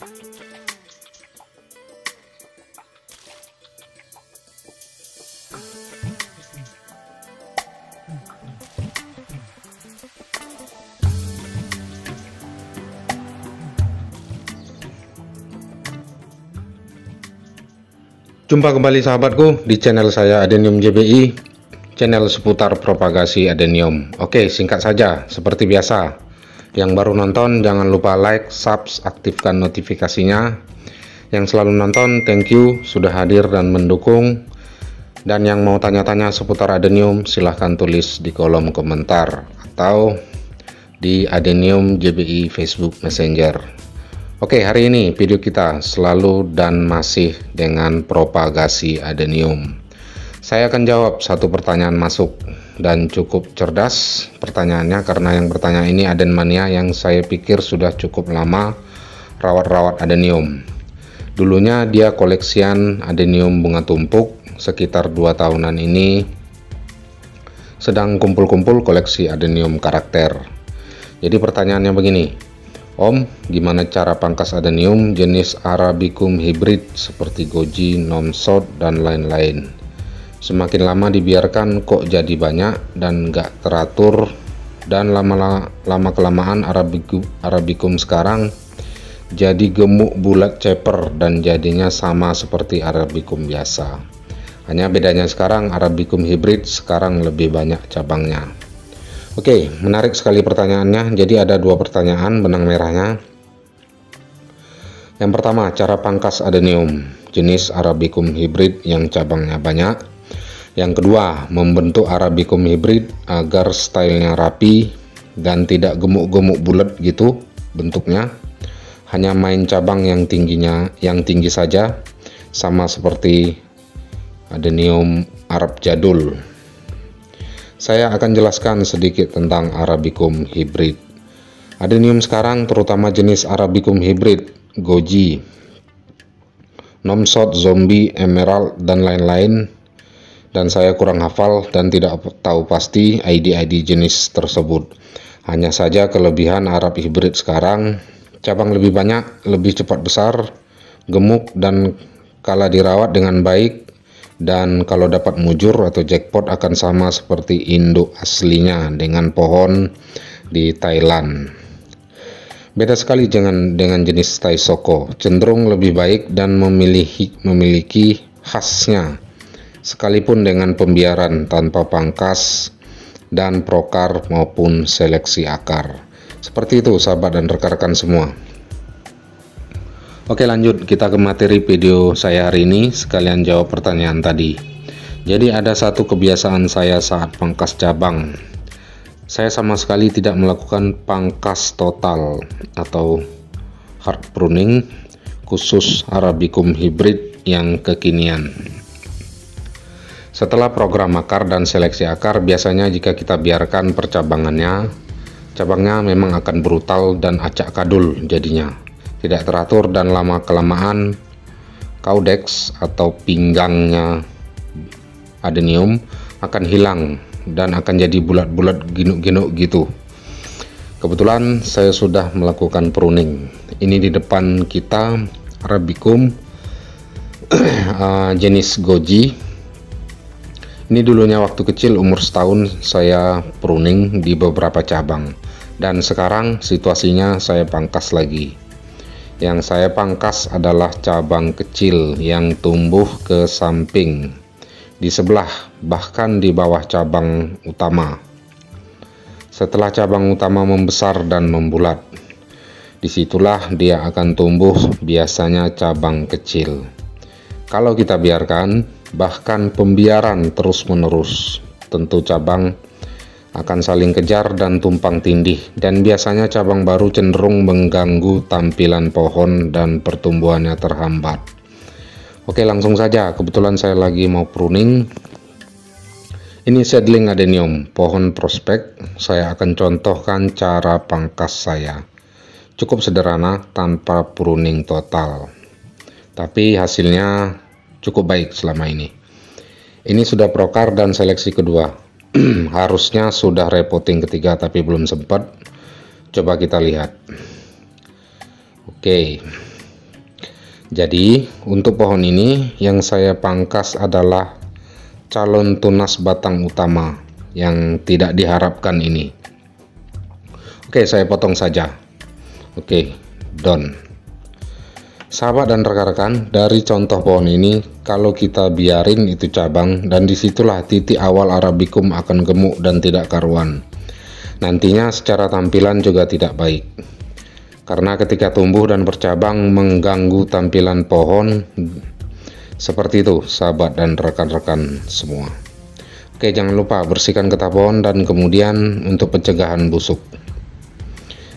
Jumpa kembali sahabatku di channel saya Adenium JBI, channel seputar propagasi adenium. Oke, singkat saja seperti biasa. Yang baru nonton jangan lupa like, subscribe, aktifkan notifikasinya. Yang selalu nonton thank you sudah hadir dan mendukung. Dan yang mau tanya-tanya seputar adenium silahkan tulis di kolom komentar atau di Adenium JBI Facebook Messenger. Oke, hari ini video kita selalu dan masih dengan propagasi adenium. Saya akan jawab satu pertanyaan masuk dan cukup cerdas pertanyaannya, karena yang bertanya ini Adenmania yang saya pikir sudah cukup lama rawat-rawat adenium. Dulunya dia koleksian adenium bunga tumpuk, sekitar 2 tahunan ini sedang kumpul-kumpul koleksi adenium karakter. Jadi pertanyaannya begini, Om, gimana cara pangkas adenium jenis Arabicum hybrid seperti Goji, Nomsod, dan lain-lain? Semakin lama dibiarkan kok jadi banyak dan nggak teratur, dan lama-kelamaan Arabicum sekarang jadi gemuk bulat ceper dan jadinya sama seperti Arabicum biasa. Hanya bedanya sekarang Arabicum hybrid sekarang lebih banyak cabangnya. Oke, menarik sekali pertanyaannya. Jadi ada 2 pertanyaan benang merahnya. Yang pertama, cara pangkas adenium jenis Arabicum hybrid yang cabangnya banyak. Yang kedua, membentuk Arabicum hybrid agar stylenya rapi dan tidak gemuk-gemuk bulat gitu bentuknya. Hanya main cabang yang tinggi saja, sama seperti adenium Arab jadul. Saya akan jelaskan sedikit tentang Arabicum hybrid. Adenium sekarang terutama jenis Arabicum hybrid, Goji, Nomsod, Zombie, Emerald, dan lain-lain. Dan saya kurang hafal dan tidak tahu pasti ID-ID jenis tersebut. Hanya saja kelebihan Arab hybrid sekarang, cabang lebih banyak, lebih cepat besar, gemuk, dan kala dirawat dengan baik. Dan kalau dapat mujur atau jackpot akan sama seperti induk aslinya dengan pohon di Thailand. Beda sekali dengan jenis Tai Soko, cenderung lebih baik dan memiliki khasnya, sekalipun dengan pembiaran tanpa pangkas dan prokar maupun seleksi akar. Seperti itu sahabat dan rekan-rekan semua. Oke, lanjut kita ke materi video saya hari ini, sekalian jawab pertanyaan tadi. Jadi ada satu kebiasaan saya saat pangkas cabang. Saya sama sekali tidak melakukan pangkas total atau hard pruning khusus Arabicum hybrid yang kekinian. Setelah program akar dan seleksi akar, biasanya jika kita biarkan percabangannya, cabangnya memang akan brutal dan acak kadul jadinya. Tidak teratur dan lama-kelamaan caudex atau pinggangnya adenium akan hilang dan akan jadi bulat-bulat ginuk-ginuk gitu. Kebetulan saya sudah melakukan pruning. Ini di depan kita Arabicum jenis Goji. Ini dulunya waktu kecil umur setahun saya pruning di beberapa cabang, dan sekarang situasinya saya pangkas lagi. Yang saya pangkas adalah cabang kecil yang tumbuh ke samping, di sebelah, bahkan di bawah cabang utama. Setelah cabang utama membesar dan membulat, disitulah dia akan tumbuh biasanya cabang kecil. Kalau kita biarkan, bahkan pembiaran terus-menerus, tentu cabang akan saling kejar dan tumpang tindih, dan biasanya cabang baru cenderung mengganggu tampilan pohon dan pertumbuhannya terhambat. Oke, langsung saja, kebetulan saya lagi mau pruning. Ini seedling adenium, pohon prospek. Saya akan contohkan cara pangkas saya. Cukup sederhana tanpa pruning total, tapi hasilnya cukup baik selama ini. Ini sudah prokar dan seleksi kedua. Harusnya sudah repotting ketiga tapi belum sempat. Coba kita lihat. Oke, Jadi untuk pohon ini yang saya pangkas adalah calon tunas batang utama yang tidak diharapkan ini. Oke, saya potong saja. Oke, done. Sahabat dan rekan-rekan, dari contoh pohon ini, kalau kita biarin itu cabang, dan disitulah titik awal Arabicum akan gemuk dan tidak karuan. Nantinya secara tampilan juga tidak baik, karena ketika tumbuh dan bercabang mengganggu tampilan pohon. Seperti itu sahabat dan rekan-rekan semua. Oke, jangan lupa bersihkan getah pohon, dan kemudian untuk pencegahan busuk,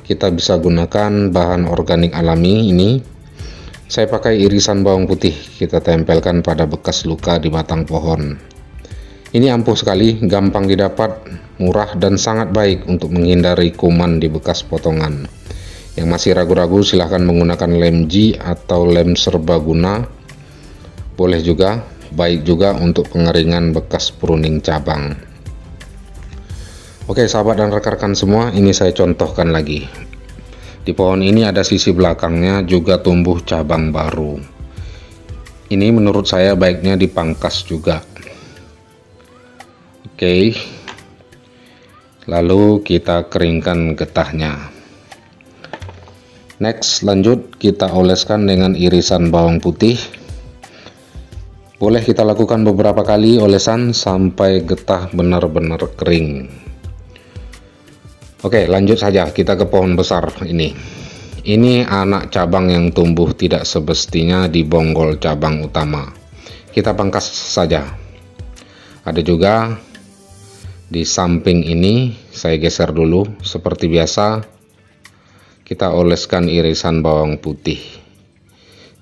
kita bisa gunakan bahan organik alami ini. Saya pakai irisan bawang putih, kita tempelkan pada bekas luka di batang pohon. Ini ampuh sekali, gampang didapat, murah, dan sangat baik untuk menghindari kuman di bekas potongan. Yang masih ragu-ragu silahkan menggunakan lem G atau lem serbaguna. Boleh juga, baik juga untuk pengeringan bekas pruning cabang. Oke sahabat dan rekan-rekan semua, ini saya contohkan lagi. Di pohon ini ada sisi belakangnya juga tumbuh cabang baru. Ini menurut saya baiknya dipangkas juga. Oke, lalu kita keringkan getahnya. Next, lanjut kita oleskan dengan irisan bawang putih. Boleh kita lakukan beberapa kali olesan sampai getah benar-benar kering. Oke, lanjut saja kita ke pohon besar ini. Ini anak cabang yang tumbuh tidak semestinya di bonggol cabang utama. Kita pangkas saja. Ada juga di samping ini, saya geser dulu. Seperti biasa, kita oleskan irisan bawang putih.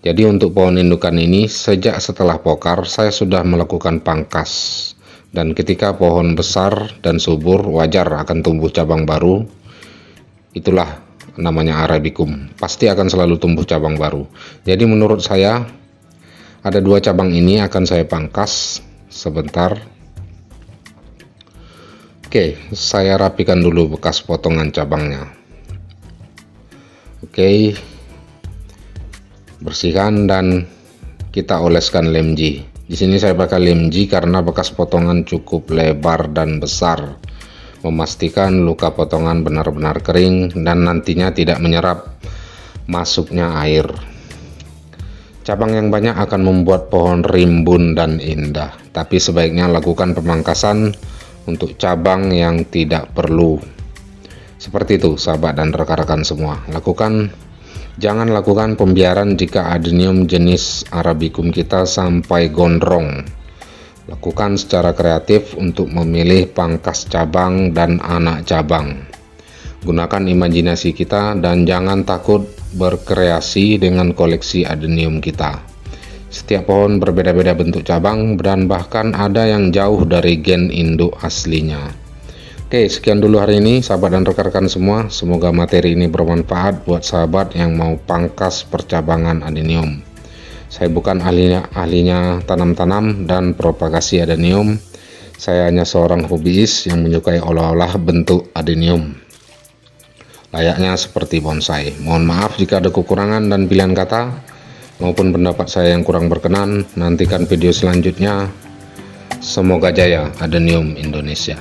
Jadi untuk pohon indukan ini, sejak setelah pokar, saya sudah melakukan pangkas. Dan ketika pohon besar dan subur, wajar akan tumbuh cabang baru. Itulah namanya Arabicum, pasti akan selalu tumbuh cabang baru. Jadi menurut saya ada dua cabang ini akan saya pangkas sebentar. Oke, saya rapikan dulu bekas potongan cabangnya. Oke, bersihkan dan kita oleskan lem G. Di sini saya pakai lem G karena bekas potongan cukup lebar dan besar. Memastikan luka potongan benar-benar kering dan nantinya tidak menyerap masuknya air. Cabang yang banyak akan membuat pohon rimbun dan indah, tapi sebaiknya lakukan pemangkasan untuk cabang yang tidak perlu. Seperti itu sahabat dan rekan-rekan semua. Jangan lakukan pembiaran jika adenium jenis Arabicum kita sampai gondrong. Lakukan secara kreatif untuk memilih pangkas cabang dan anak cabang. Gunakan imajinasi kita dan jangan takut berkreasi dengan koleksi adenium kita. Setiap pohon berbeda-beda bentuk cabang dan bahkan ada yang jauh dari gen induk aslinya. Oke, sekian dulu hari ini sahabat dan rekan-rekan semua. Semoga materi ini bermanfaat buat sahabat yang mau pangkas percabangan adenium. Saya bukan ahlinya tanam-tanam dan propagasi adenium. Saya hanya seorang hobiis yang menyukai olah-olah bentuk adenium, layaknya seperti bonsai. Mohon maaf jika ada kekurangan dan pilihan kata maupun pendapat saya yang kurang berkenan. Nantikan video selanjutnya. Semoga jaya adenium Indonesia.